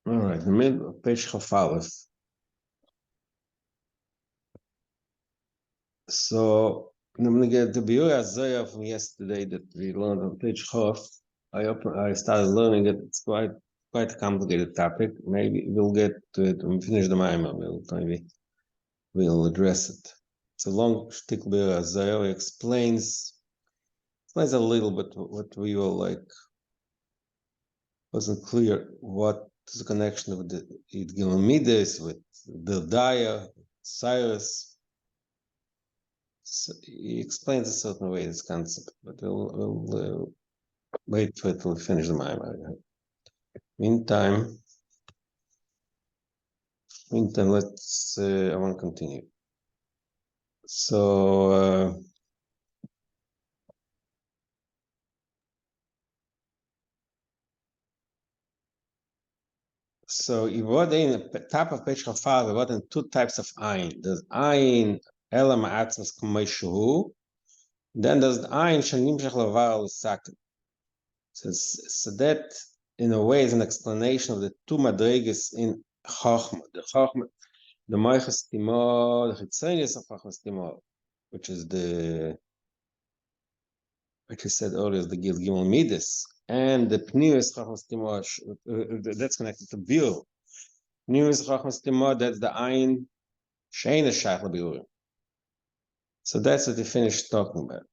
All right, the middle of page Chafalef. So I'm going to get the biur azaya from yesterday that we learned on page Chaf. I started learning it. It's quite a complicated topic. Maybe we'll get to it when we finish the Maimah. We'll address it. It's a long shtick biur azaya. He explains a little bit what we were like. Wasn't clear what is the connection with the Gilamides, with Bildaya, Cyrus. So he explains a certain way this concept, but we'll wait for it till we finish the Maimah. Meantime, let's. I want to continue. So. So you wrote in the top of page Chafar, we wrote in two types of ayin. There's ayin elam atzmas k'may shehu. Then there's the ayin shenimshach lavar l'saken. So that, in a way, is an explanation of the two madrigas in Chochma. The Moiches Timor, the Chitzonius of Chochmas Timor, which is which we said earlier, is the Gimel Midas, and the Pnius Chochmas Timor, that's connected to biur. Pnius Chochmas Timor, that's the ayin she'ein shayach l'biurim. So that's what we finished talking about.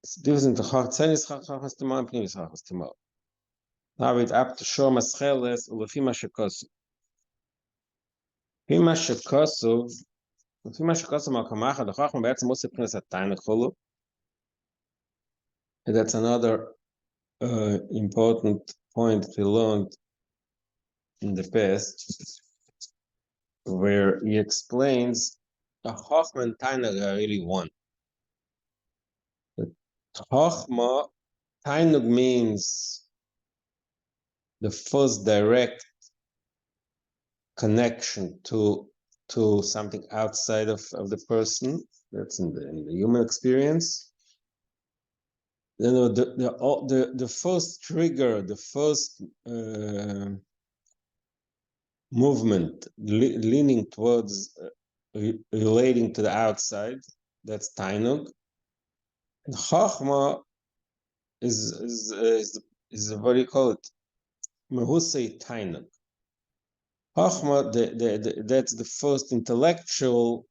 It's different to Chitzonius Chochmas Timor and Pnius Chochmas Timor. Now it's up to Shor Mascheles ulefi ma shekosu. לפי מה שכוסו מהקומה אחת, החוכמה בעצם עושה פרנס התיינוק חולו. And that's another important point we learned in the past, where he explains the Chochma and Tainug are really one. The Chochma, Tainug means the first direct connection to something outside of the person. That's in the human experience. You know, the first trigger, the first movement leaning towards relating to the outside, that's Tainug. And Chachma is what do you call it? Mehusei Tainug. Chachma, that's the first intellectual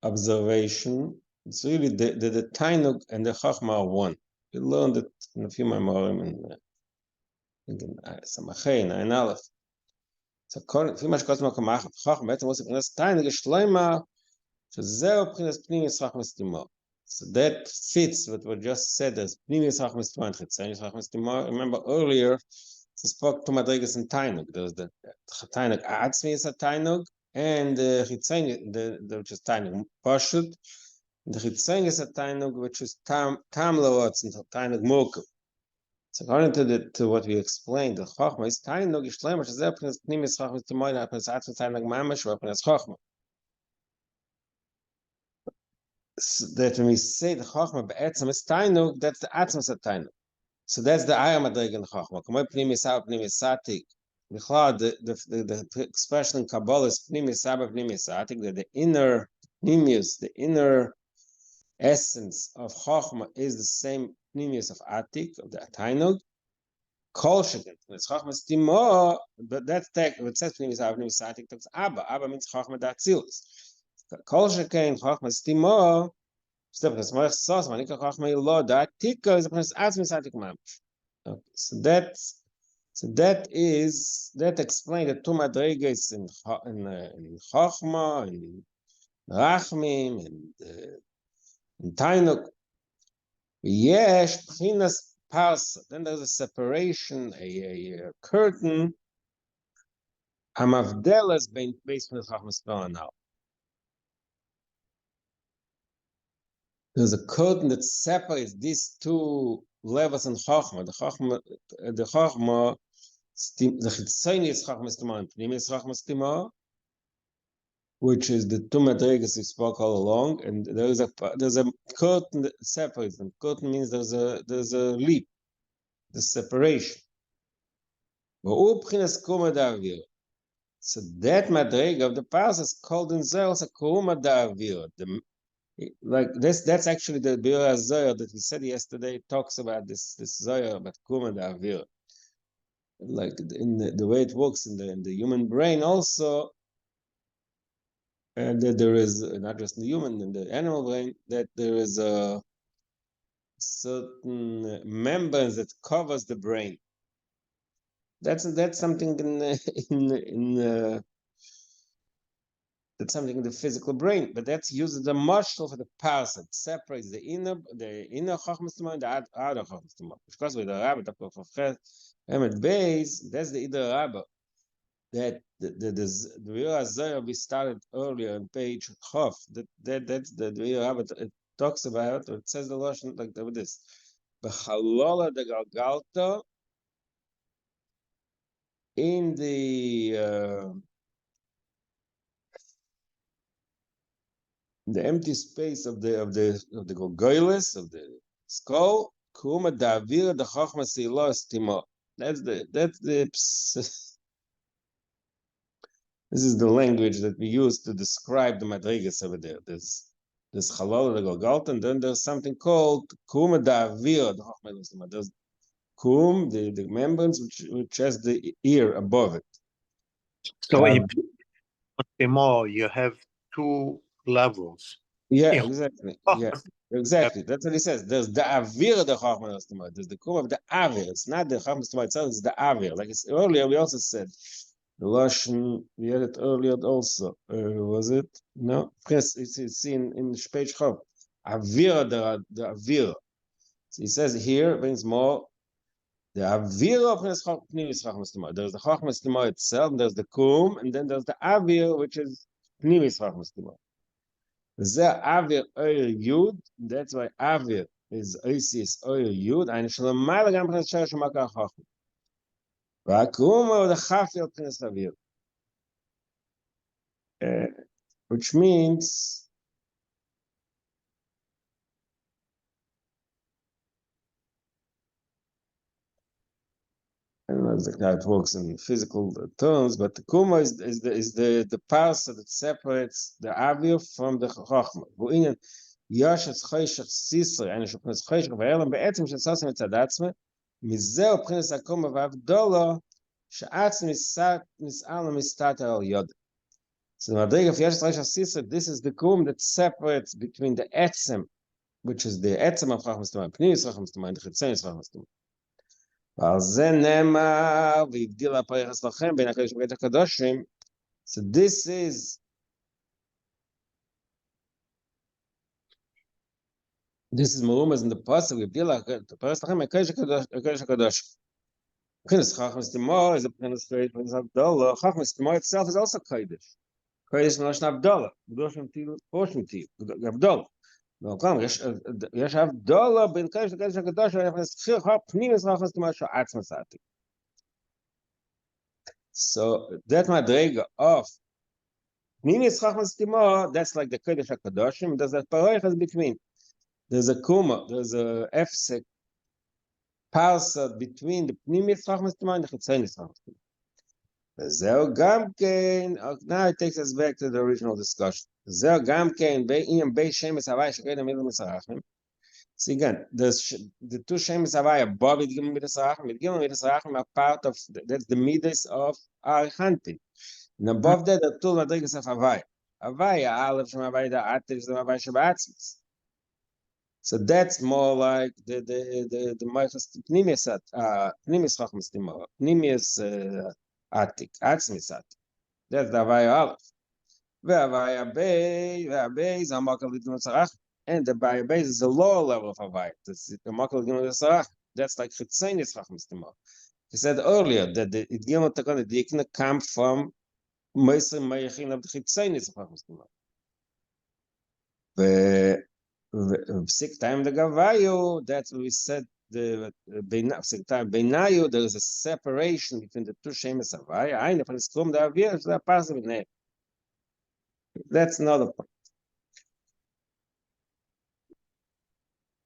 observation. It's really the Tainug and the Chachma are one. We learned it in a few Maimorim in Samachay, in Aleph. So, לפי מה שקוראים מקום אחת, חוכמה בעצם עושה פרנס תיינג שלמה, שזהו פרנס פנימיוס חוכמס תימור. So that fits what we just said as pnimis chachmas timo and chitzonius chachmas timo. Remember earlier, we spoke to madrigas and tainug. There's the tainug atzmi is a tainug, and the chitzonius, which is tainug pashut. The chitzonius is a tainug, which is tam lootz and tainug murkel. So according to what we explained, the chachma is tainug ishlema shezeh pnimis pnimis chachmas timo and pnimis atzmi tainug mamash or pnimis chachma. So that when we say the Chochma be'etzem is Tainug, that's the Atzmas of Tainug. So that's the Ayam Adreg in the Chochma. Kamoi Pnimis Ab Pnimis Satik. The expression in Kabbalah is Pnimis Ab Pnimis Satik, that the inner Pnimius, the inner essence of Chochma is the same Pnimius of Atik, of the Tainug. Kol Shekin, it's Chochma Stimo, but that's text, it says Pnimis Ab Pnimis Satik, that's Abba. Abba means Chochma Datzilus. Kol Shekin, Chochma Stimo, so that explains the two madrigas in Chochma, in Rachmim, in Tainuk. Yesh Pchinas Parsa. Then there's a separation, a curtain. Hamavdelas based on Chochma now. There's a curtain that separates these two levels in Chochma. The Chochma, the Chitzonius Chochma Stima and Pnimis Chochma Stima, which is the two madrigas we spoke all along, and there's a curtain that separates them. Curtain means there's a leap, the separation. So that madrega of the parsha is called in Zohar Kuruma Da'avir. Like this, that's actually the Biur Zohar that we said yesterday. It talks about this Zohar about Kuruma Da'avir. Like in the way it works in the human brain also, and that there is not just in the human, in the animal brain, that there is a certain membrane that covers the brain. That's something that's something in the physical brain, but that's used as a muscle for the parsa. It separates the inner chachmas and the outer chachmas. Because with the rabbi, the Emet base, that's the Ida Rabba. That the Real Zohar we started earlier on page Chof. That's the Real Rabba. It talks about, or it says the Lashon like this. B'chalola de Galgalta in the empty space of the Golgoyles, of the skull, Kuma Davir the Chachma Sila Stima. That's the this is the language that we use to describe the Madrigas over there. There's Chalal the Golgalt, and then there's something called Kuma Davir the Chachma Stima. There's Kum, the membranes which has the ear above it. So in Stima, you have two levels. Yeah, exactly. Yeah, exactly. That's what he says. There's the avir, the chachma stima. There's the kum of the avir. It's not the chachma stima itself. It's the avir. Like it's earlier, we also said the lashon. We had it earlier also. Was it? No. Yes, it's in page chov. Avir, the avir. So he says here brings more. The avir of his pnimis chachma stima. There's the chachma stima itself. And there's the kum, and then there's the avir, which is pnimis chachma stima. Avir oil yud. That's why avir is oisis oil yud. Ein shlomal gam pnes shar shmaka chachma. Vakum or the chafir pnes avir, which means I don't know exactly how it works in physical terms, but the kuma is the parsa that separates the avir from the chachma. V'inyan yashet chayshach sisra, and shupnes chayshach v'elam be'etzim shesasim etzad atzme, mizeo pnes akuma v'avdola she'atz mis'al mistat al yod. So the madriga of yashet chayshach sisra, this is the kum that separates between the etzem, which is the etzem of chachmas tumah, pnimis chachmas tumah, and the chitzenis chachmas tumah. So this is Merumas in the pasuk. The Chachmas itself is also Kodesh. Kodesh Melashon Avdala. No, come. יש הבדלה בין קדוש לקדוש הקדוש, פנימיס רחמס תמה שעצמס עתיק. So that madrega of pnimis rachmas timo, that's like the kodesh hakadoshim. There's that paroichas between. There's a kuma. There's a efsek parsa between the pnimis rachmas timo and the chitzenis rachmas timo. Zeo gamkein. Now it takes us back to the original discussion. Zeo gamkein be'iyam be'shemes havai shekei milu misarachim. See again, the two shemes havai above it given midas rachim. It given midas rachim are part of that's the midas of our hunting. And above that, the two madrigas of havai. Havai, aleph shem havai da atif shem havai shebatzis. So that's more like the ma'achas pnimis chachmas timo, pnimis atik, atzmis atik. That's the havai aleph. Ve'havai abei is hamakal l'gimel tzarach, and the havai abei is the lower level of havai. That's the hamakal l'gimel tzarach. That's like chitzenis chachmas timo. He said earlier that the gimel takon the dikna come from Meiser Meyachin of the chitzenis chachmas timo. Six time the gavayu, that's what we said. The beinayu, there is a separation between the two shemes havai. Eine von es krum da avir, da pass with ne. That's another point.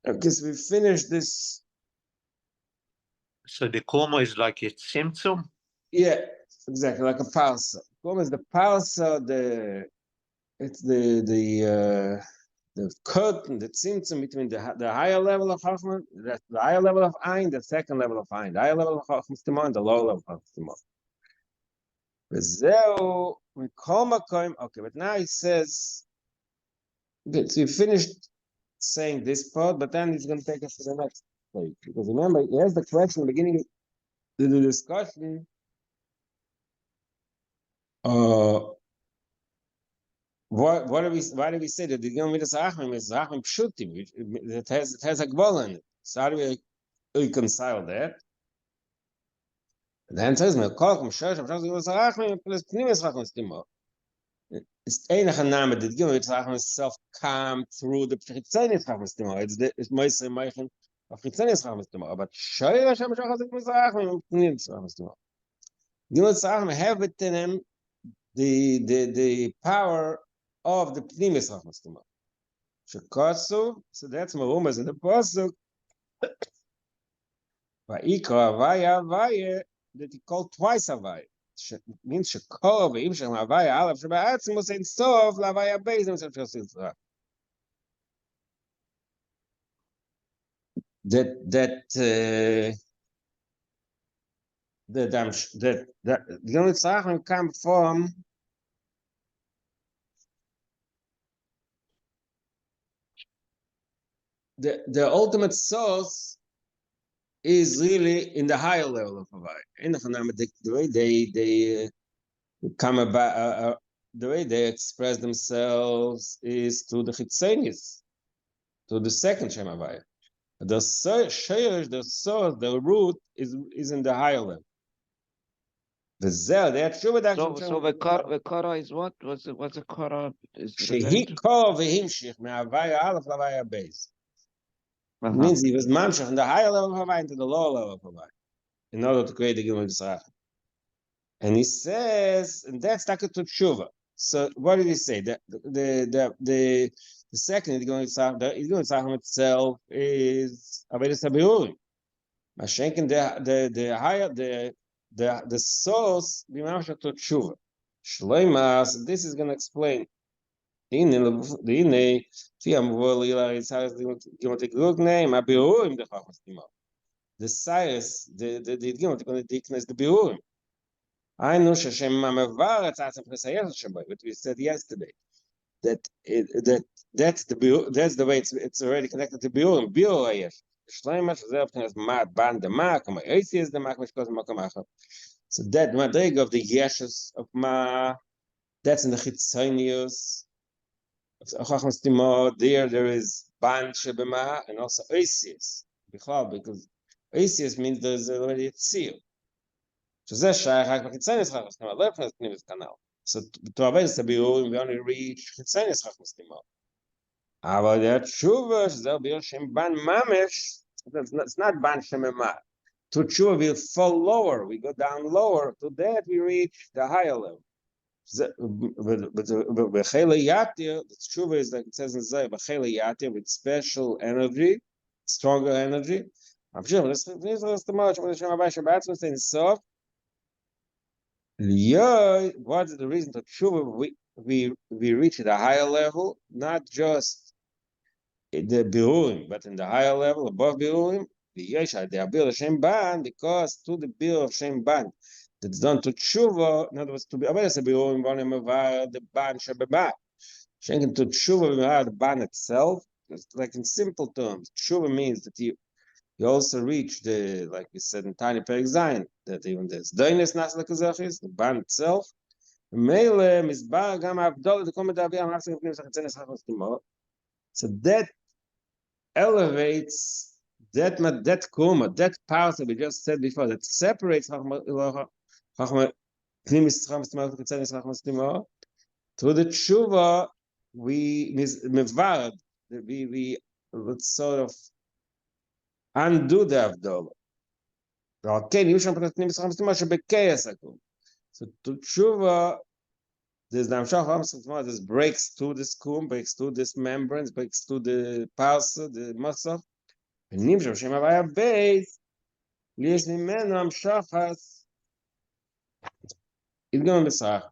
Okay, so we finished this. So the koma is like a symptom. Yeah, exactly, like a parsa. What is the parsa? It's the curtain, the tzimtzum between the higher level of Chachma, the higher level of Ein, the second level of Ein, the higher level of Chachma Stima, and the lower level of Chachma Stima. Okay, but now he says, okay, so he finished saying this part, but then he's going to take us to the next page. Because remember, he has the question in the beginning of the discussion. Why do we say that the Gilm Midas Rachmim is Rachmim Pshutim? It has a Gvol in it. So how do we reconcile that? The answer is it's enige name that Gilm Midas Rachmim itself come through the Chitzenis Rachmim Stima. It's Moisei Meichen of Chitzenis Rachmim Stima. But Shoyer Hashem Shachas Midas Rachmim Pnimis Rachmim Stima. Gilm Midas Rachmim have within him the power of the Pnimis Rachmim Stima. So that's Marumas in the Pasuk. Va'ikra Avaya, that he called twice Avaya. Means Shekor ve'im shem Avaya Aleph Sheba'atzmus Ein Sof L'Avaya Beis Himself Shosil Tzra. That the only Tzrachim come from the ultimate source is really in the higher level of Havai. In the way they come about, the way they express themselves is through the Chitzenis, to the second Shem Havai. The shiur, the source, the root is in the higher level. The zel, they have shuva. So the kara is what? What's the kara? Shehi kara v'himshich me'Havai Aleph l'Havai Beis. It means he was mamshach in the higher level of Havai into the lower level of Havai, in order to create the Gilum Yisrach. And he says, and that's taket to tshuva. So what did he say? The second Gilum Yisrach itself is Avodas HaBirurim. Mashenkin the higher the source b'mamshach to tshuva. Shleimas. This is going to explain. The Cyrus, the Gimel, the Biurim. I know what we said yesterday. That's the way it's already connected to Biurim. Biur Shleimash is mad band the mark, my AC is the mark which goes Makamacha. So that Madrig of the Yeshus of Ma, that's in the Chitzonius. There is Ban Shebema and also Oisius. Because Oisius means there's already a seal. So to Avodas HaBirurim we only reach Chitzenis Chachmas Timor. But that Tshuva Shzel Bir Shem Ban Mamesh, it's not Ban Shemema. To Tshuva we'll fall lower, we go down lower. To that we reach the higher level. But the tshuva is like it says in Zayah, b'chele yatir, with special energy, stronger energy. What's the reason to tshuva? We reach at a higher level, not just the birurim, but in the higher level above birurim. The abir Hashem ban, because to the bir of Shem ban that's done to tshuva, in other words, to be Avodas HaBirurim, the ban shebeba. Shenkin to tshuva, the ban itself. It's like in simple terms, tshuva means that you also reach the, like we said in Tiny Perek Zayin, that even there's doinus nasla kazachis, the ban itself. So that elevates that kuma, that power that we just said before, that separates through the tshuva, we let's sort of undo the avdola. So to tshuva, there's the amshach this breaks through this kum, breaks through this membranes, breaks through the parsa, the muscle. And nimshach shem avaya beis lies mimenu amshachas Idgam B'Sarach.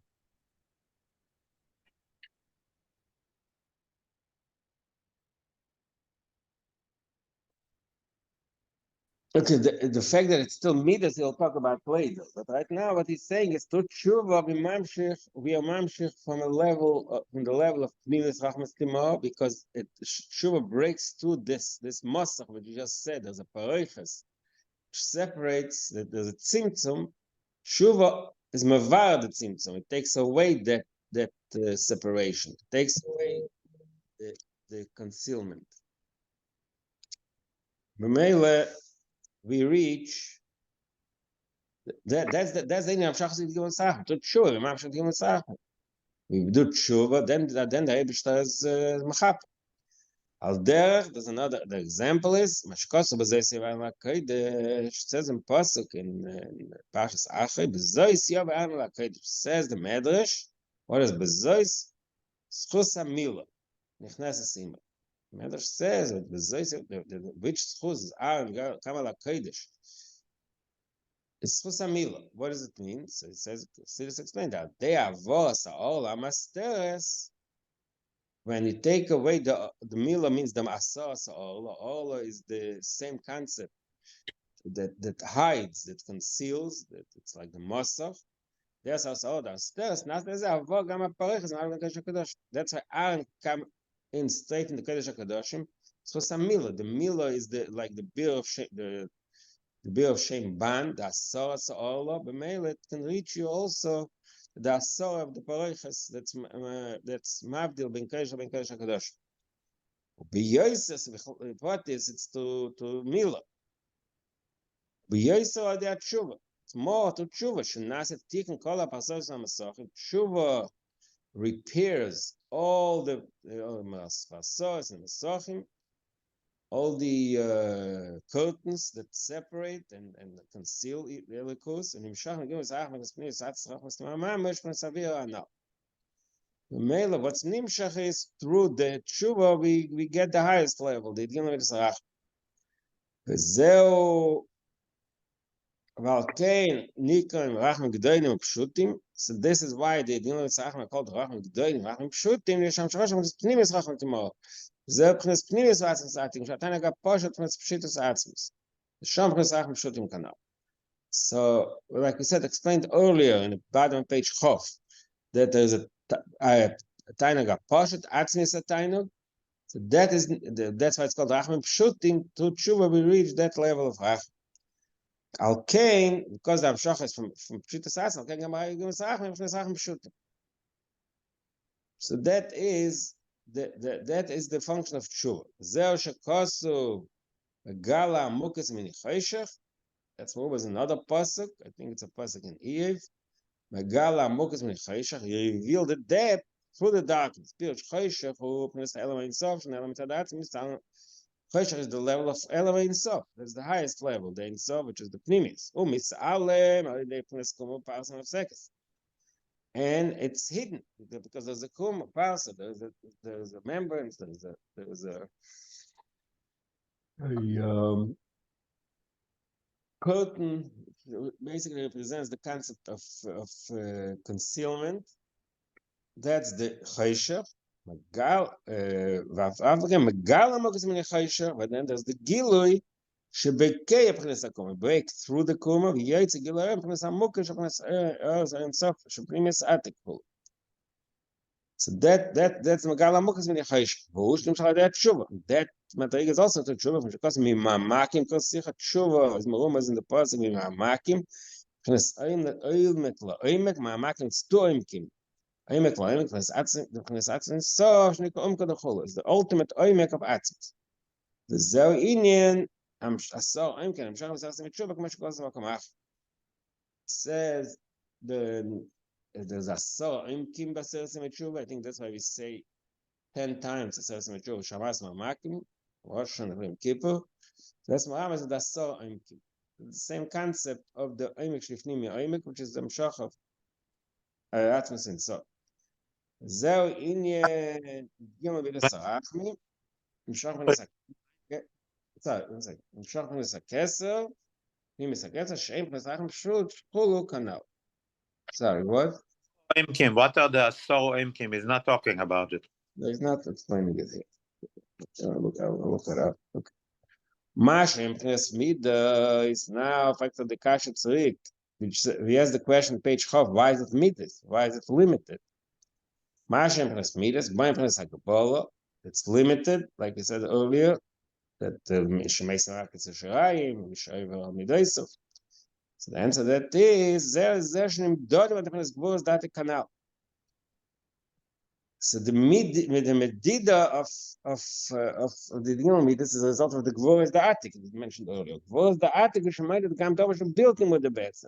Okay, the fact that it's still midas, he'll talk about later. But right now, what he's saying is to tshuva we are mamshich from the level of midas rachmas timo, because tshuva breaks through this masach which you just said. There's a pareiches which separates. That there's a tzimtzum. Tshuva is mavar the tzimtzum. It takes away that separation. It takes away the concealment. B'meile, we reach that's the Indian of Shachas Given Sachem. To tshuva, we mamshach Given Sachem. We do tshuva, then the Eibishter is machap. Al derech, there's another. The example is Mashkosu b'zei sivan l'kodesh. Says in pasuk in Parshas Achrei, b'zois yovan l'kodesh. Says the Medrash. What is b'zois? Schus hamila. Nichnas ima. Medrash says that b'zois, which schus is Aaron kama l'kodesh. It's chusamila. What does it mean? So it says, Sidus explained that they are vos all amasteres. When you take away the mila means the asas all is the same concept that hides, that conceals, that it's like the masach. There's also the asteres. Not there's a vog gama pareches and Aaron Kodesh HaKadosh. That's why Aaron come in straight in the Kodesh HaKadoshim. It's chusamila. The mila is the beer of the beer of Shem Ban, the Asar Sa'ala, b'meile it can reach you also the Asar of the Pareiches that's Mavdil ben Kodesh HaKadosh. B'yoyses, what is it's to Mila. B'yoyses are the Tshuva. It's more to Tshuva. Shenaset Tikkun Kol HaPasor HaMasachim. Tshuva repairs all the Pasors and Masachim, all the curtains that separate and conceal the elikus, and what's nimshach is through the tshuva we get the highest level. The idgim v'tzarach. Vezeu v'alkein nikon rachim g'doinim pshutim. So this is why the idgim v'tzarach are called rachim g'doinim, rachim pshutim. Yesham shoroshim pnimis rachim timor. זה פרנס פנימיס ועצמס עתיק, שאתה נגע פושט פרנס פשיטוס עצמס. שם פרנס רחם פשוטים כנ"ל. So, like we said, explained earlier in the bottom of page Chof, that there's a tainag poshet atzmis a tainag. So that's why it's called rachmim pshutim. To tshuva we reach that level of rachmim. Al kain, because the amshach is from pshitas atzmim, al kain gamar gimus rachmim pshutim. So that is the function of tshuva. Zeh shekosu gala mukas min chayshach. That's what was another pasuk. I think it's a pasuk in Eiv. Megala mukas min chayshach. He revealed the depth through the darkness. Pirush chayshach who pnes element sof and element adatzmis. Chayshach is the level of element sof. That's the highest level. The ein sof, which is the pnimis. Misalem alidei pnes kumu parson of sekes. And it's hidden because there's a kum parsa, there's a membrane, there's a curtain, basically represents the concept of concealment. That's the chayshach. Magal, but then there's the gilui. שבקי הפרנס הקומה, break through the קומה, וייצא גילוי הפרנס המוקר שפרנס ארז האינסוף, שפרימס עתק פה. So that's מגל המוקר מן יחייש, והוא שנמשך על ידי התשובה. That מדרג is also to תשובה, משקוס ממעמקים כל שיח התשובה, אז מרום אז in the pasuk ממעמקים, פרנס עמק לעמק, מעמקים סטו עמקים. עמק לעמק, פרנס עצמם, סוף שנקרא עמק הדחול. It's the ultimate עמק of עצמם. וזהו עניין, says there's a so imkim baseres mechuva. I think that's why we say 10 times baseres mechuva. Shabbos mamakim, Rosh Hashanah, Yom Kippur. That's why is the so imkim. The same concept of the imek shlifnim imek, which is the mshach of atmos and so. Zeu inye gimel b'desarachmi mshach b'desak. Sorry, one second. המשך פרנס הכסר, פנימיס הכסר, שאין פרנס רחם פשוט, חולו כנ"ל. Sorry, what? Imkim. What are the so imkim? He's not talking about it. There's not explaining it here. I'll look it up. Okay. Masha impress mida is now factor the kasha tzrik, which he has the question page half. Why is it midas? Why is it limited? Masha impress midas, by impress hakabala. It's limited, like we said earlier, that Shemais Markets Shirayim, Mishayiv Midaisov. So the answer to that is there Shnim Dodim and the Gvur's Dati Canal. So the medida of the Dinamid, this is a result of the Gvur's the Attic, as mentioned earlier. Gvur's the Attic, which made the Gam Dovish built him with the beds.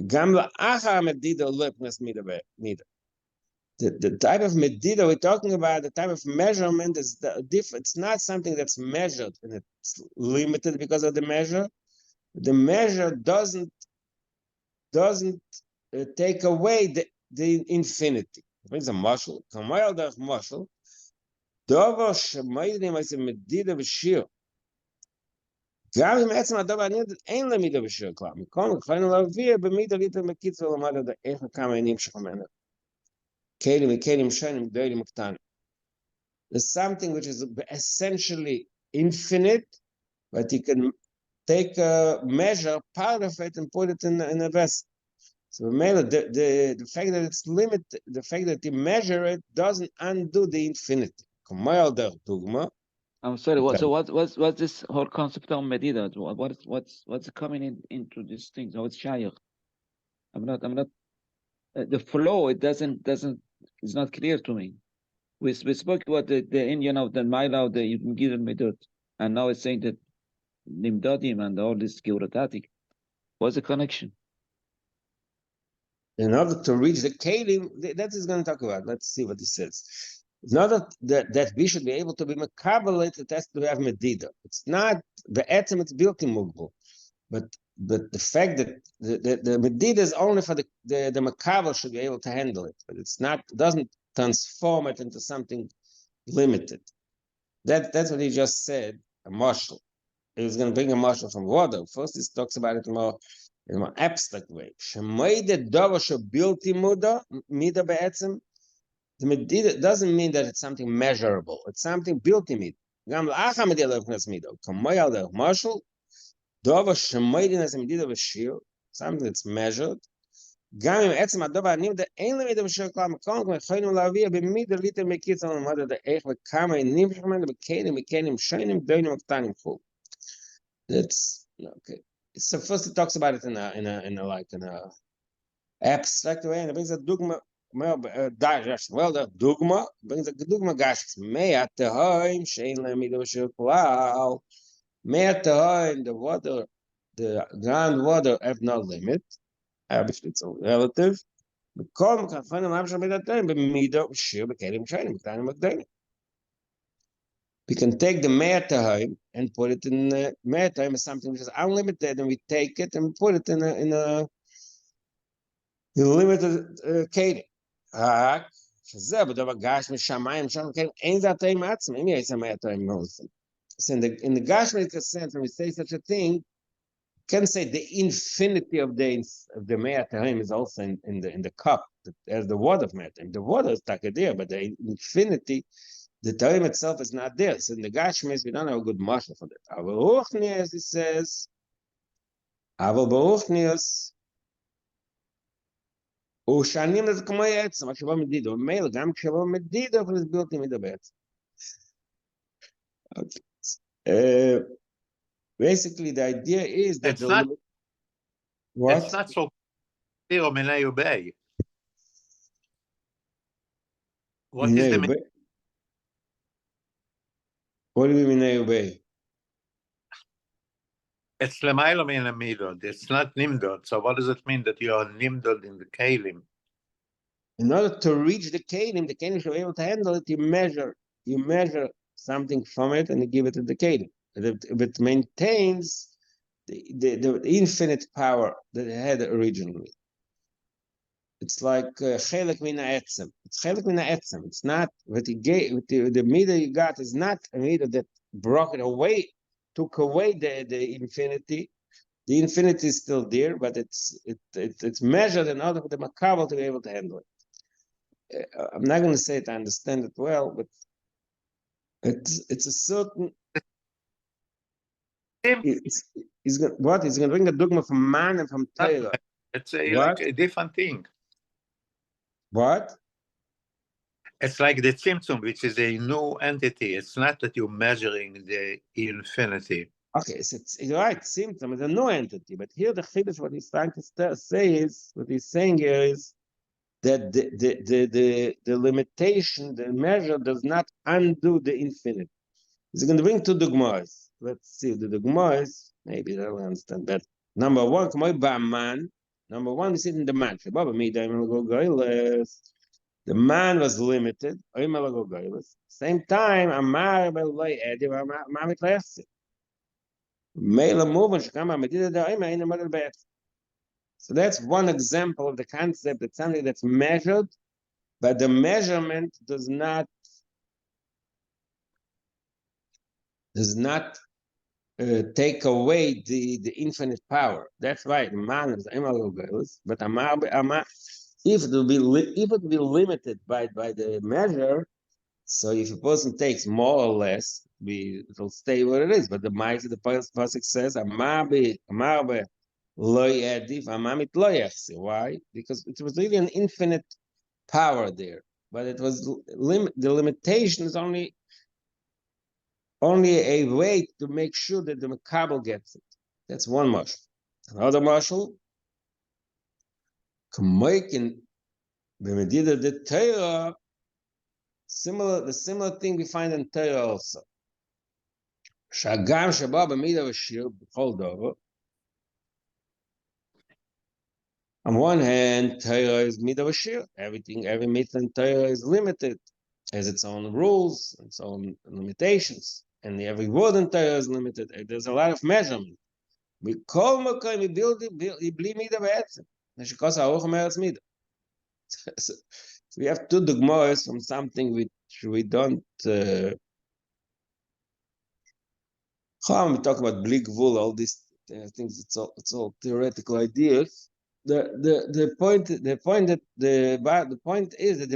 Gam La Acha Medida Lipness Mida. The type of medida we're talking about, the type of measurement is different. It's not something that's measured and it's limited because of the measure. The measure doesn't take away the infinity. It means a muscle. Kamayal derech muscle. Dover shemaydim as a medida v'shir. Gam im etzem adover nid ein le medida v'shir klar. Mikol mekfaynu lavir b'mida liter mekitz v'lamada da eich v'kama enim shechamena. There's something which is essentially infinite, but you can take a measure, part of it, and put it in a vessel. So the fact that it's limited, the fact that you measure it doesn't undo the infinity. I'm sorry. So what's this whole concept of medida? What's coming into these things? What's shiur? I'm not. The flow. It doesn't. It's not clear to me. We spoke about the Indian of the Maila of the Giran Medut, and now it's saying that Nimdadim and all this Geuratatik. What's the connection? In order to reach the Kalim, that is going to talk about. Let's see what he says. It's not that we should be able to be makabalit, it has to have medida. It's not the etzem, it's built in mugbal. But the fact that the medida is only for the makabel should be able to handle it, but it's not, doesn't transform it into something limited. That's what he just said. A marshal. He was going to bring a marshal from water. First, he talks about it in a more abstract way. Shemayde davar shebilti muda mida be'etzem. The medida doesn't mean that it's something measurable. It's something built in it. Gam la'acha medida lefnes mida. Kamayal der marshal. Dover shemayden as a medida v'shir, something that's measured. Gam im etzem adover anim the ein lemida v'shir klar mekon k'mechayim la'aviyah b'mida liter mekitz on mother the eich v'kama inim shemend b'kenim shaynim doinim aktanim chul. That's okay. So first he talks about it in a abstract way, and it brings a dogma. Well, the dogma brings a dogma gash. Mei atahoim shein lemida v'shir klar. The water, the groundwater have no limit. Obviously, it's all relative. We can take the me'atahoim and put it in me'atahoim is something which is unlimited, and we take it and put it in a limited kelim. So in the Gashmic sense, when we say such a thing, can say the infinity of the Me'atahim is also in the cup, as the water of Me'atahim. The water is there, but the infinity, the Tahim itself is not there. So in the Gashmic, we don't have a good marshal for that. Aval Ruchnias, he says, Aval Baruchnias, Ushanim is Kamayetz, Mashava Medido, Mail, Gam Shava Medido, for his built in the bed. Okay. Basically, the idea is that it's not so clear. Minei Ubei. What is the? What do you mean, Minei Ubei? It's lemaylo min midod. It's not nimdod. So what does it mean that you are nimdod in the kalim? In order to reach the kalim should be able to handle it. You measure something from it and you give it to the kalim. If it maintains the infinite power that it had originally. It's like chelek min ha'etzem. It's chelek min ha'etzem. It's not what he gave. The midah you got is not a midah that broke it away, took away the infinity. The infinity is still there, but it's measured in order for the makabel to be able to handle it. I'm not going to say it, I understand it well, but it's a certain. He's going to bring a dogma from man and from Torah. It's like a different thing. What? It's like the Tzimtzum, which is a new entity. It's not that you're measuring the infinity. Okay, so you're right. Tzimtzum is a new entity, but here the chiddush, what he's trying to say is, what he's saying here is that the limitation, the measure, does not undo the infinite. He's going to bring two dogmas. Let's see the dogmas. Maybe they'll understand that. Number one, number one, we see it in the man. The man was limited. Same time, Amar Belay Edi, Mamit Layasi. Mela movement Shkama Medida da Ima in the mother bed. So that's one example of the concept that something that's measured, but the measurement does not take away the infinite power. That's right. Man is but if it will be limited by the measure, so if a person takes more or less, it'll stay where it is. But the pasuk says, why? Because it was really an infinite power there, but it was the limitation is only a way to make sure that the makabel gets it. That's one mashal. Another mashal, the Torah. The similar thing we find in Torah also. Shagam sheba b'mida v'shir b'chol dover. On one hand, Torah is mida v'shir. Every mitzvah in Torah is limited, has its own rules, its own limitations, and every word in Torah is limited. There's a lot of measurement. We call makom we build bli mida v'etzem. Neshikos ha'och meretz mida. So we have two dogmas from something which we don't. We talk about bli gvul, all these things. It's all theoretical ideas. The point is that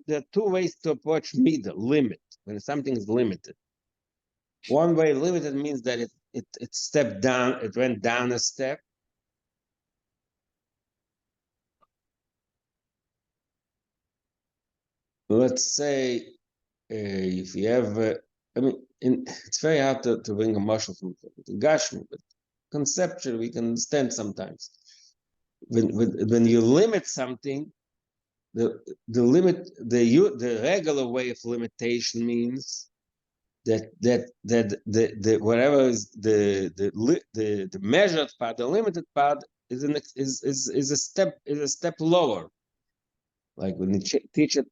there are two ways to approach midah, limit, when something is limited. One way limited means that it stepped down, it went down a step. Let's say if you have, it's very hard to bring a mashal from Gashmi, but conceptually we can understand sometimes. When you limit something, the regular way of limitation means that whatever is the measured part, the limited part is a step lower. Like when you teach a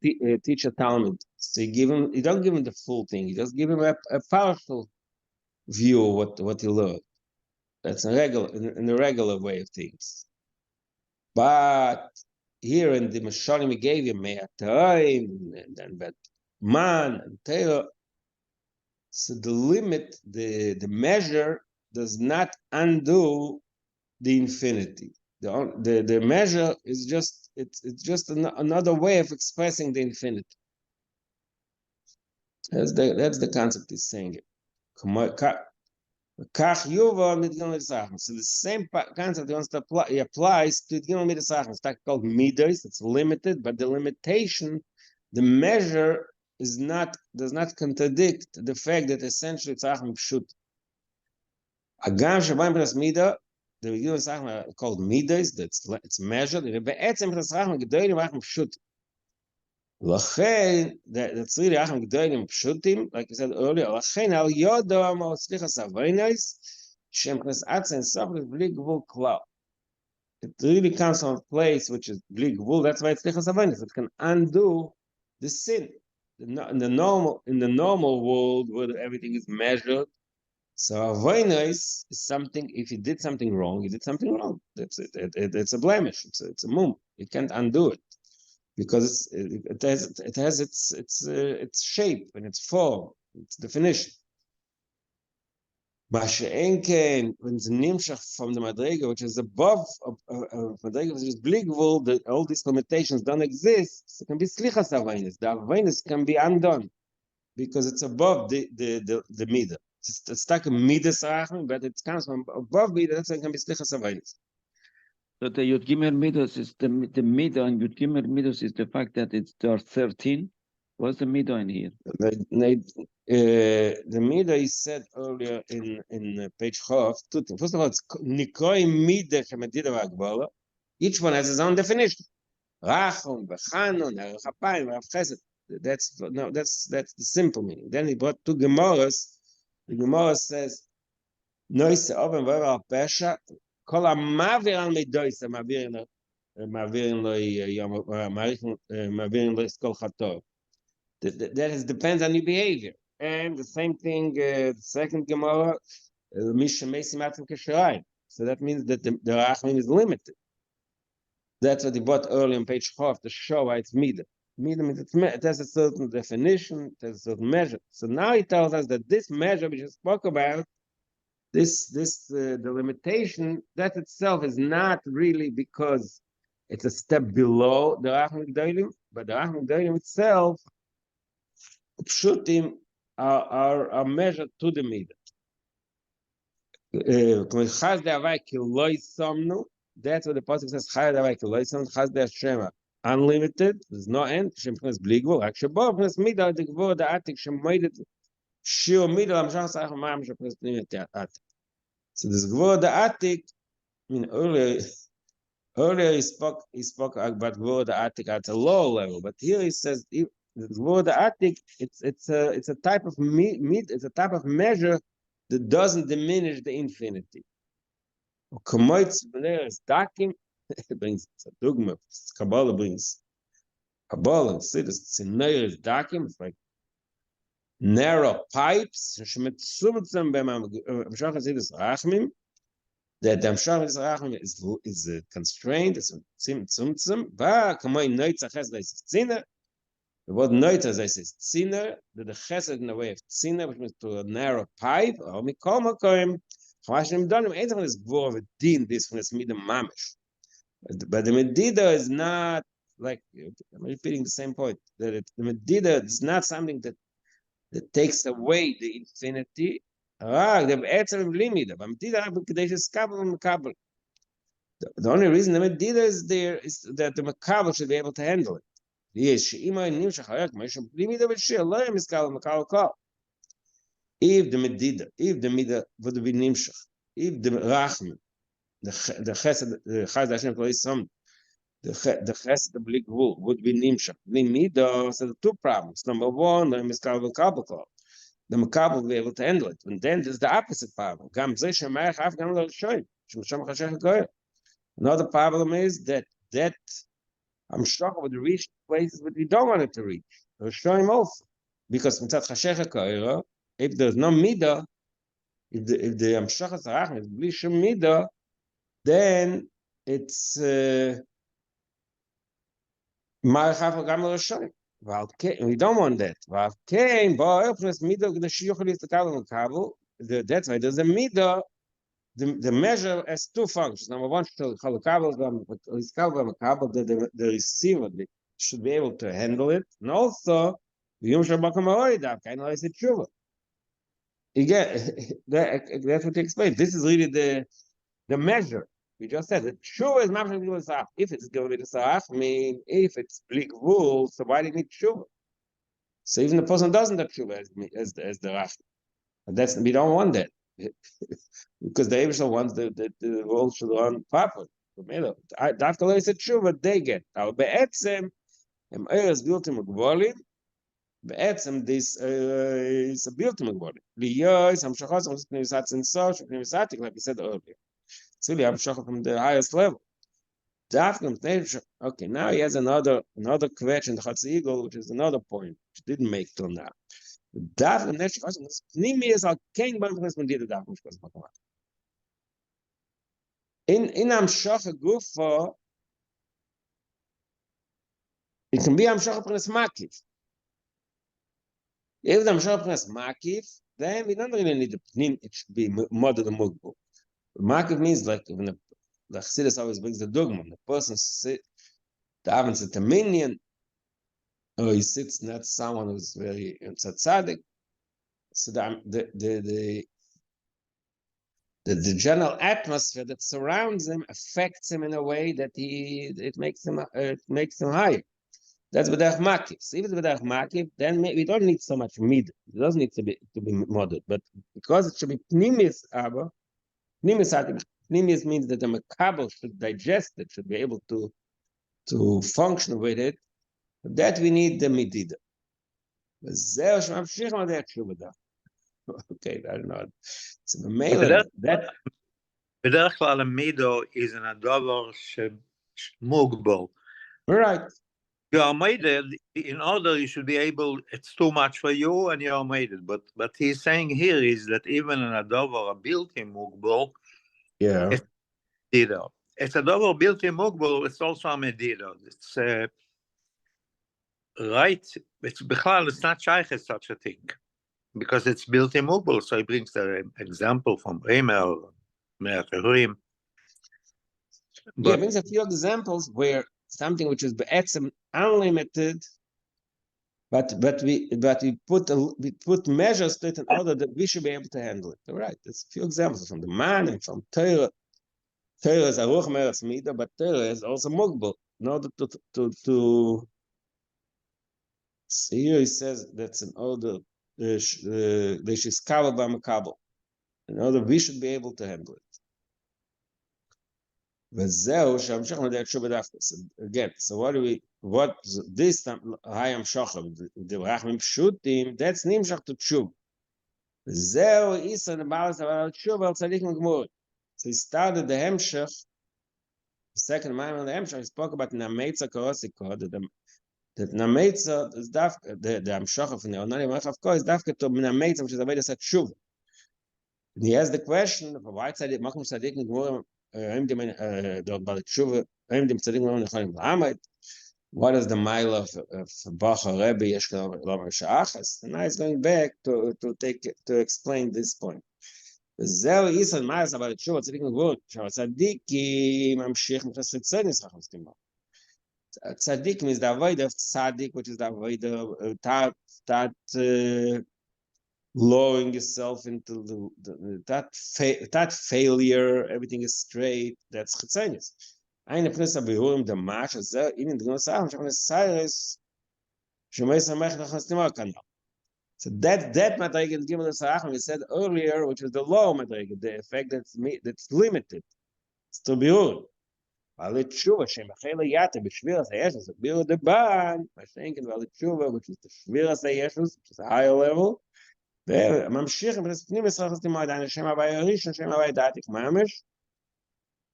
Talmud, so you don't give him the full thing. You just give him a partial view of what he learned. That's in the regular way of things. But here in the Mashalim we gave you Me'atayim and but Man and Torah. So the limit, the measure does not undo the infinity. The measure is just it's just another way of expressing the infinity. That's the concept he's saying it. So the same concept he wants to apply, he applies to the Midas. It's called Midas. It's limited, but the limitation, the measure does not contradict the fact that essentially it's Achim Pshut. Agam Shabayim Pras Midah. The Midas are called Midas. It's measured. That's really Achim G'dolim Pshutim, like I said earlier. Lachein al Yodom or Slichas Aveinais Shem Knes Atzen Sofres Bli Gvul Klau. It really comes from a place which is Bli Gvul. That's why it's Slichas Aveinais. It can undo the sin. In the normal world where everything is measured. So Aveinais is something. If you did something wrong, you did something wrong. That's it. It's a blemish. It's a mum. You can't undo it. Because it has its shape and its form, its definition. מה שאין כן, when זה נמשך from the מדרגה, which is above מדרגה, which is בלי גבול, all these limitations don't exist, so it can be slichas avinus. The avinus can be undone, because it's above the midah. It's like a midas rachman, but it comes from above midah, that's why it can be slichas avinus. So the Yud Gimel Midos is the midah, and Yud Gimel Midos is the fact that there are 13. What's the midah in here? The midah is said earlier in page Chof. First of all, it's Nikroi midah shemedida v'agbola. Each one has his own definition. Rachum, v'chanon, erech hapayim, v'rav chesed. That's the simple meaning. Then he brought two Gemaras. The Gemara says, Noise oven v'ever pesha, kol ha'mavir al midois, מעבירים לו כל חטוא. That depends on your behavior. And the same thing, the second Gemara, מי שמייסים עצמם כשריים. So that means that the rachmim is limited. That's what he brought early on page 4 to show why it's midah. Midah means it has a certain definition, it has a certain measure. So now he tells us that this measure we just spoke about, the limitation, that itself is not really because it's a step below the Rachmim Gdolim, but the Rachmim Gdolim itself, pshutim, are measured to the midah. That's what the pasuk says. Chaz de'avai ki lo yisomnu, chaz de'Hashem unlimited. There's no end. Shem p'nes bli gvul. רק שבו p'nes midah the gvul da'atik shemoidet shiur midah l'mshach tzarich ma'am shep'nes p'nim da'atik. So this gvul da'atik. I mean earlier he spoke about gvul da'atik at a lower level, but here he says the gvul da'atik it's a type of it's a type of measure that doesn't diminish the infinity. Brings a dogma. Kabbalah brings Kabbalah. See this is dakim. It's like narrow pipes. That the Amshach Rachmim is constrained. It's tzimtzum. But kamay noitza chesed is tziner. The word noitza is tziner. The chesed in the way of tziner, which means to a narrow pipe. Or mikol makom. But the medida is not like, I'm repeating the same point, that the medida is not something that takes away the infinity. The only reason the medida is there is that the makabel should be able to handle it. If the midah would be nimshach, if the rachmim, the chesed, the chesed Hashem kol yisomnu, the chesed the bli gvul would be nimshach. The midah, so the two problems. Number one, the miskal v'kabel, the makabel will be able to handle it. And then there's the opposite problem. Gam zeh shemayach af gam lo shoyim, shemasham chashech goyim. Another problem is that Amshach would reach places that we don't want it to reach. Shoyim also, because mitzat chashech goyim. If there's no midah, if the Amshachas Rachmim is bli shum midah, then it's ma'achaf gam l'rashoyim. We don't want that. That's why there's a midah. The measure has two functions. Number one, the receiver should be able to handle it, and also the yom shabakam ha'oidav kind of like a tshuva. Again, that's what he explained. This is really the measure. We just said that tshuva is not going to be the if it's going to be the sarach, I mean, if it's blik rule, so why do you need tshuva? So even the person doesn't have tshuva as the rach. That's, we don't want that. Because the Eibusha wants the world should run properly. Dafka lo yiset tshuva, they get. Al be'etzem, em eres biltim ugvolim, בעצם this is a built mugbolim. Liyos hamshachos from pnimisat and so pnimisat, like we said earlier. So we have hamshachos from the highest level. Okay, now he has another question, the Chatz Eagle, which is another point which didn't make till now. In hamshachos gufa, it can be hamshachos pnis makif. If the Amshach is makif, then we don't really need the pnim, it should be model the mugbal. Makiv means like when the Chassidus always brings the dogma, the person sits, the avens at the minion, or he sits not someone who's very tzaddik. So the general atmosphere that surrounds him affects him in a way that it makes him higher. That's b'derech makiv. So if it's b'derech makiv, then we don't need so much mid. It doesn't need to be modeled, but because it should be pnimis aber, pnimis means that the makabel should digest it, should be able to function with it. That we need the midida. Okay, I don't know. So the male that בדרך כלל המידו is an הדבר שמוגבל. Right. You are made it in order you should be able, it's too much for you and you are made it. But he's saying here is that even an הדבר הבלתי מוגבל, yeah, it's a הדבר בלתי מוגבל, it's also a medido. It's right, it's בכלל, it's not shaykh as such a thing. Because it's built immobile, so he brings the example from Reimer, Me'acherim. Yeah, brings a few examples where something which is be'etzem unlimited, but we put measures to it in order that we should be able to handle it. All right, there's a few examples from the man and from Torah. Torah is aruch meretz mida, but Torah is also mugbal. In order to so here he says that's an order. In order we should be able to handle it. Again, so what this time hayam shacham the rachmim pshutim, that's nimshach to tshuv. Zeu isa the balance about tshuv al tzadikim gemur. So he started the hemshach, the second mile of the hemshach. He spoke about nameitza korosiko, that nameitza is dafka the hemshach of the onani machav ko is dafka to nameitza, which is a way to say tshuv. And he has the question of why tzadik makom tzadikim gemur. What is the mile of Bacha Rebbe Yeshka Shachas? And now he's going back to explain this point. Zeu Isan Miles about the Tshuva Tzadikim Gvur. Tzadikim Mamshich Mechas Chitzenis Chachos Timah. Tzadik means the avoid of tzadik, which is the avoid of lowering yourself into that failure, everything is straight. That's chitzenis. Eine Pnessa behurim the mash as there in the Gnosach Shemay Cyrus Shemay Samech Nachastimah Kanal. So that madrega given the Sarach we said earlier, which was the low madrega, the effect that's limited. It's to behurim. Valet Tshuva Shemachela Yate B'Shviras HaYeshus Biur the Ban. I think in Valet Tshuva, which is the Shviras HaYeshus, which is a higher level. וממשיכים בפנים מסרח הסתימות עדיין השם הווי הראשון, שם הווי דעתיק ממש,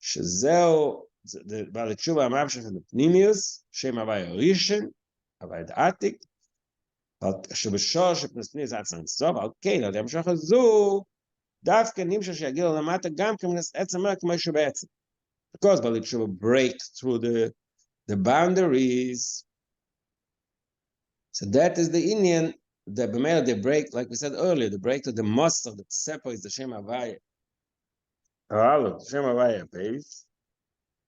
שזהו, בעל התשובה ממשיך בפנימיוס, שם הווי הראשון, הווי דעתיק, שבשור שפנסני זה עצם סוף, אוקיי, לא המשך הזו, דווקא נמשך שיגיע למטה גם כמנס עצם מר כמו שבעצם. Because בעל התשובה break through the boundaries. So that is the Indian. The b'meila they break, like we said earlier, they break to the muscle that separates the Shem Havaya. Shem Havaya base.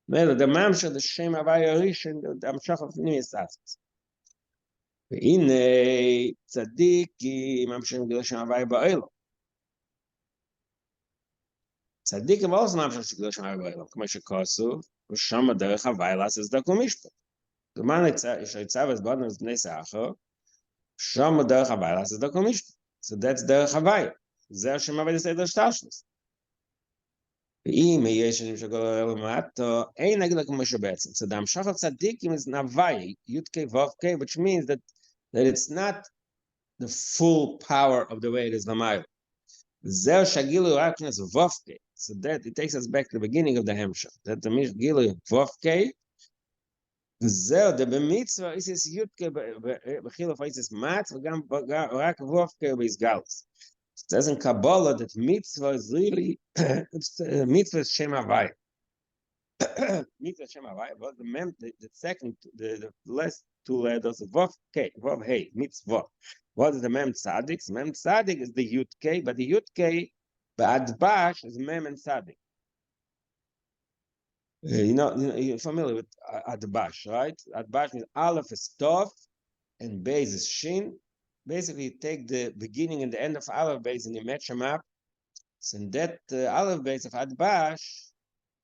The mamsha the Shem Havaya rishon the amshach of nimis atzis. Ve'ine tzadiki mamshim gil Shem Havaya ba'elo. Tzadikim also mamshim gil Shem Havaya ba'elo. K'may shekasu v'shama derech Havaya l'asas dakum mishpat. The man yitzav es badna v'bnei se'achar. So that's the Havaya. There Shem Havaya say the Shtashlis. So the Amshach of Tzadikim is Navai, Yudke Vavke, which means that it's not the full power of the way it is Lamayl. Zer Shagilu Raknes Vavke. So that it takes us back to the beginning of the Hemshach. That the Mishgilu Vavke. זהו, במצווה איסיס יודקה בחילוף איסיס מאץ וגם רק וופקה באיסגלס. It says in Kabbalah that mitzvah is really, mitzvah is Shem Havaya. Mitzvah Shem Havai, but the second, the last two letters of Vav K, Vav Hey, Mitzvah. What is the Mem Tzadik? Mem Tzadik is the Yud K, but the Yud K, the Adbash is Mem and Tzadik. You're familiar with Adbash, right? Adbash means Aleph is Tov and Beis is Shin. Basically, you take the beginning and the end of Aleph Beis and you match them up. So in that Aleph Beis of Adbash,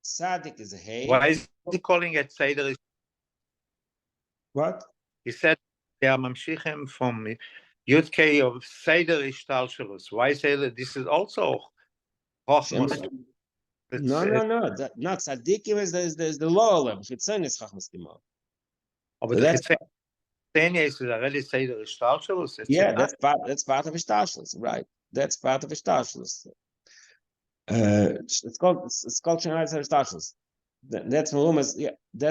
Tzadik is a Hey. Why is he calling it Seder? What? He said they are mamshichim from Yud K of Seder Ishtalshelus. Why Seder? This is also Chochmos. No. Not Tzadikim is the lower level. Chitzon is Chochmos Timor. But the Chitzenia is already Seder Ishtalshelus. Yeah, that's part of Ishtalshelus, right? That's part of Ishtalshelus. It's called Shenai Ishtalshelus. That's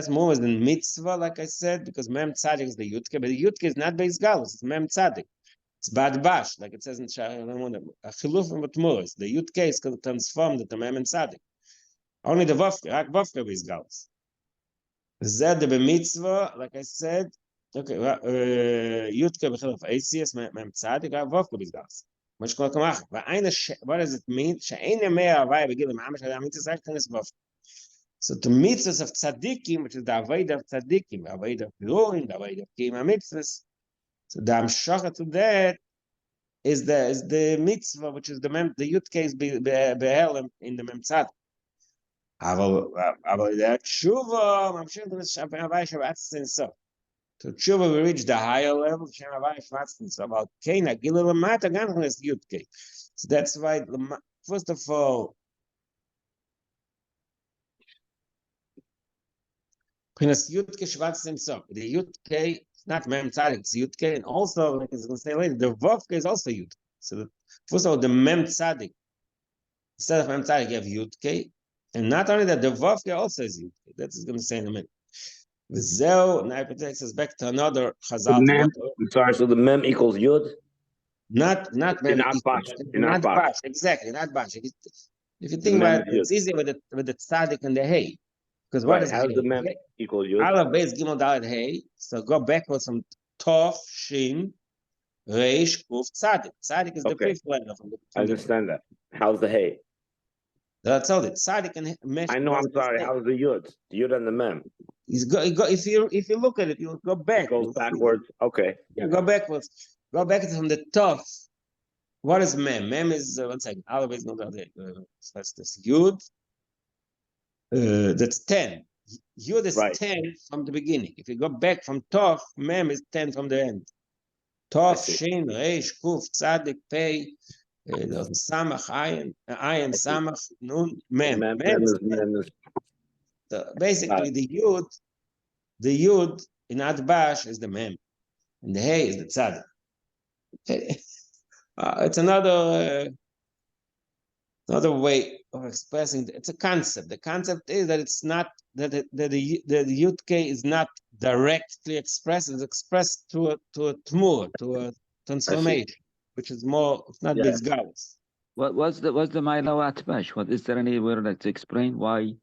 more than mitzvah, like I said, because Mem Tzadik is the Yudke, but the Yudke is not Beis Galus, it's Mem Tzadik. It's Bad Bash, like it says in Sha'alamuna. Achiluf and Batmuris. The Yudke is transformed into Mem and Tzadik. Only the Vavke, Vavke Beis Galus. Zed the mitzvah, like I said, okay, Yudke Bechiluf ACS, Mem Tzadik, Vavke Beis Galus. What does it mean? She'ene mea avaya begilim ha'amish ha'adam mitzvah tenes Vavke. So the mitzvahs of tzaddikim, which is the avodah of tzaddikim, the avodah of Purim, the avodah of kiyum mitzvahs. So the amshacha to that is the mitzvah, which is the Yud case behelem in the mem tzaddik. Aval the tshuva, mamshich to the Shem Havai shavatzin so. To tshuva we reach the higher level, Shem Havai shavatzin so. About keina gilul lamata gam is Yud case. So that's why first of all. Prince Yudke Shvatzim so. The Yudke is not Mem Tzadik, it's Yudke, and also, like I was going to say later, the Vovke is also Yudke. So first of all, the Mem Tzadik, instead of Mem Tzadik, you have Yudke, and not only that, the Vovke also is Yudke. That's going to say in a minute. V'zeu, now it takes us back to another Chazal. I'm sorry, so the Mem equals Yud? Not Mem. Not Bash, exactly, not Bash. If you think about it, it's easier with the Tzadik and the Hey. Because what is how does the Mem equal Yud? Aleph Beis Gimel Dalet Hey. So go backwards from Tov Shin Reish Kuf Tzadik. Tzadik is the fifth letter from the. I understand that. How's the Hey? That's all. It Tzadik and Mesh. I know. I'm sorry. How's the Yud? The Yud and the Mem. If you look at it, you go back. It goes backwards. Okay. Yeah, go backwards. Go back from the Tov. What is Mem? Mem is 1 second. Aleph Beis Gimel Dalet Hey. That's this Yud. That's 10. Yud is 10 from the beginning. If you go back from Tov, Mem is 10 from the end. Tov, Shin, Reish, Kuf, Tzadik, Pei, Samach, Ayin, Samach, Nun, Mem. Mem is 10. So basically, the Yud in Adbash is the Mem, and the Hey is the Tzadik. It's another way of expressing it's a concept. The concept is that it's not that the Yudke is not directly expressed, it's expressed to a tmur, to a transformation, which is more, it's not Beis Galus. What's the Milo Atbash? What is there anywhere like to explain why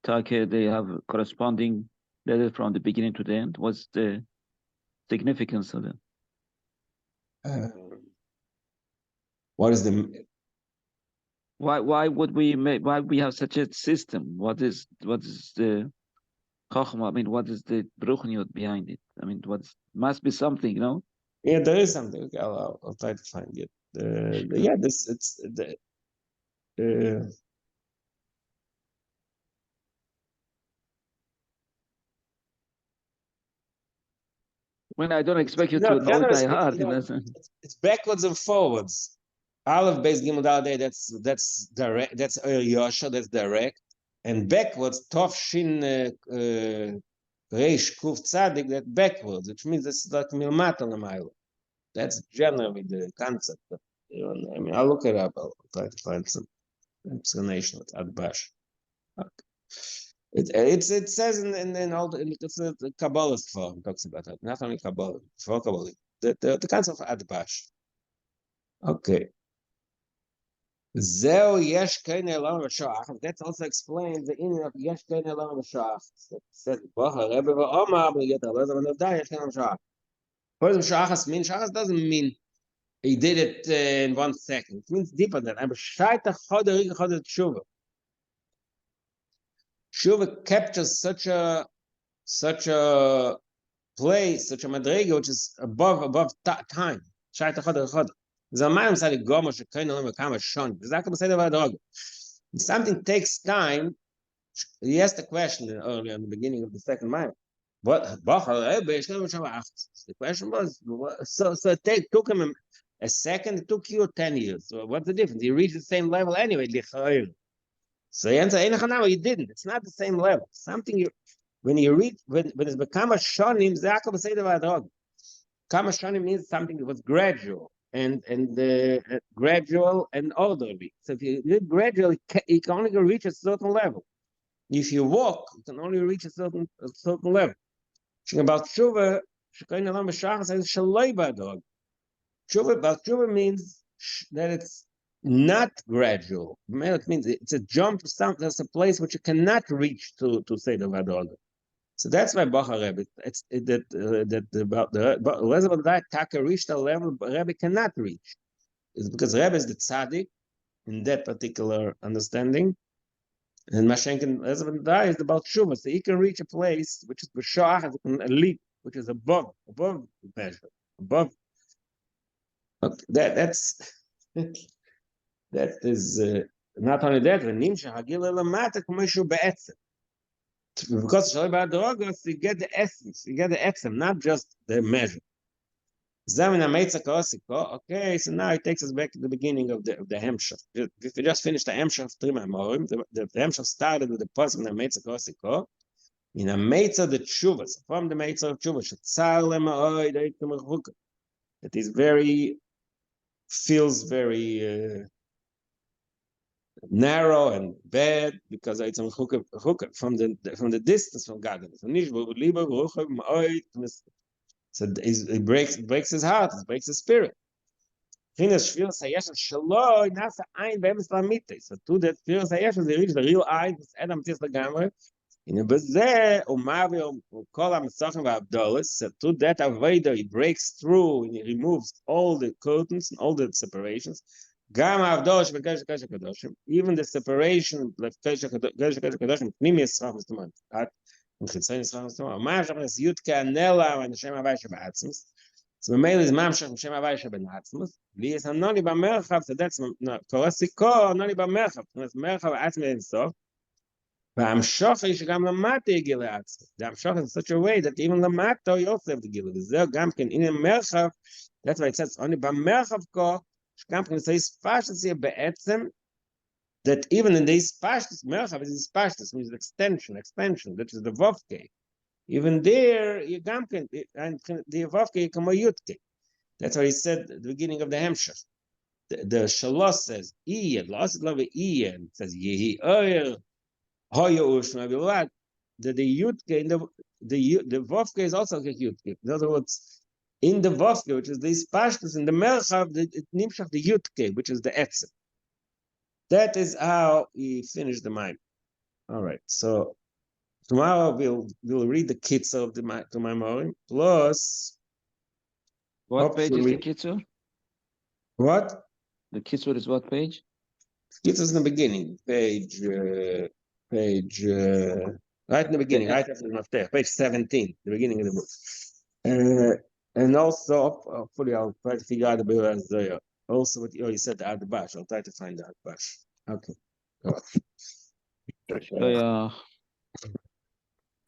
Take they have corresponding letters from the beginning to the end? What's the significance of them? What is the Why would we have such a system? What is the Chochma? I mean, what is the Bruchniut behind it? I mean, must be something, Yeah, there is something. Okay, I'll try to find it. It's the when I don't expect you to know it by heart. It's backwards and forwards. Aleph Beis Gimel Dalet, that's direct. That's Yosha, that's direct. And backwards, Tov Shin Reish Kuf Tzadik, that backwards, which means that's like Milmat on the mile. That's generally the concept. But, I mean, I'll look it up. I'll try to find some explanation with Adbash. Okay. It says in all it's a Kabbalist form talks about that. Not only Kabbalah, for Kabbalah. The concept of Adbash. Okay. Zeo yesh kein elam v'shach. That also explains the meaning of yesh kein elam v'shach. It says, Bocha Rebbe v'Omar b'yet Elazar v'Navdai yesh kein elam v'shach. What does shachas mean? Shachas doesn't mean he did it in 1 second. It means deeper than that. Aber shaita choder tshuva. Tshuva captures such a place, such a madrega, which is above time. Shaita choder. Zamayim sali gomer shekein elam v'kama shon. Exactly say about dog. Something takes time. He asked the question earlier in the beginning of the second mile. What the question was, so it took him a second, it took you 10 years. So what's the difference? He reached the same level anyway. So he answered, he didn't. It's not the same level. Something when it's become a shonim, Kama shonim means something that was gradual and gradual and orderly. So if you did gradual, you can only reach a certain level. If you walk, you can only reach a certain level. About tshuva, shekein elam v'shach says shaloi ba'adog. Tshuva means that it's not gradual. It means it's a jump. There's a place which you cannot reach to say the vadog. So that's why Bocha Rebbe. It's that about the Elazar that Taka reached a level Rebbe cannot reach. It's because Rebbe is the tzaddik in that particular understanding. And Mashenkin Elazar is about Shuvah. So he can reach a place which is b'shach, a leap, which is above measure, above. Okay, that is not only that. Because you get the essence, you get the essence, not just the measure. Okay, so now it takes us back to the beginning of the Hemshach. If we just finished the Hemshach of Trim Amorim, the Hemshach started with the Pasuk in the Meitza Kosiko, in a Meitza the Tshuva, from the Meitza of Tshuva, that is feels very narrow and bad because it's from the distance from God. So it breaks his heart, it breaks his spirit. So to that Shviras HaYeshes, they reach the real eye, Adam Tis Lagamre. So to that Aveda, he breaks through and he removes all the curtains and all the separations. Even the separation, like so Mamel is Mamshach Shem Havai Shebenatzmus. Lies Hanoni Bamerchav, so that's Korasiko, Hanoni Bamerchav. That's Merchav Atzmi and so. V'amshoch is Gam Lamate Gile Atzmi. The Amshoch is in such a way that even Lamato you also have the Gile. V'zeh Gamkin in a Merchav. That's why it says only Bamerchav Ko. Gamkin says Pashtas here Be'etzem. That even in these Pashtas, Merchav is Pashtas, means expansion. That is the Vovke. Even there, you gamken and the Vavke come a Yutke. That's what he said at the beginning of the Hemshach. The Shalos says Iye, lost love Iye, and says Yehi Oyer, Hoyo Ushma. The Yutke in the Vavke is also a Yutke. In other words, in the Vavke, which is these pashtas in the Merchav, it nimshach the Yutke, which is the Etzem. That is how he finished the mind. All right, so. Tomorrow we'll read the kitzur of the Maimorim plus. What page is the kitzur? What? The kitzur is what page? Kitzur is in the beginning, page right in the beginning, right after the Maftech, page 17, the beginning of the book. And also, hopefully, I'll try to figure out the Be'er Zoya. Also, what you said the Adbash. I'll try to find the Adbash. Okay.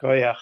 Koyach.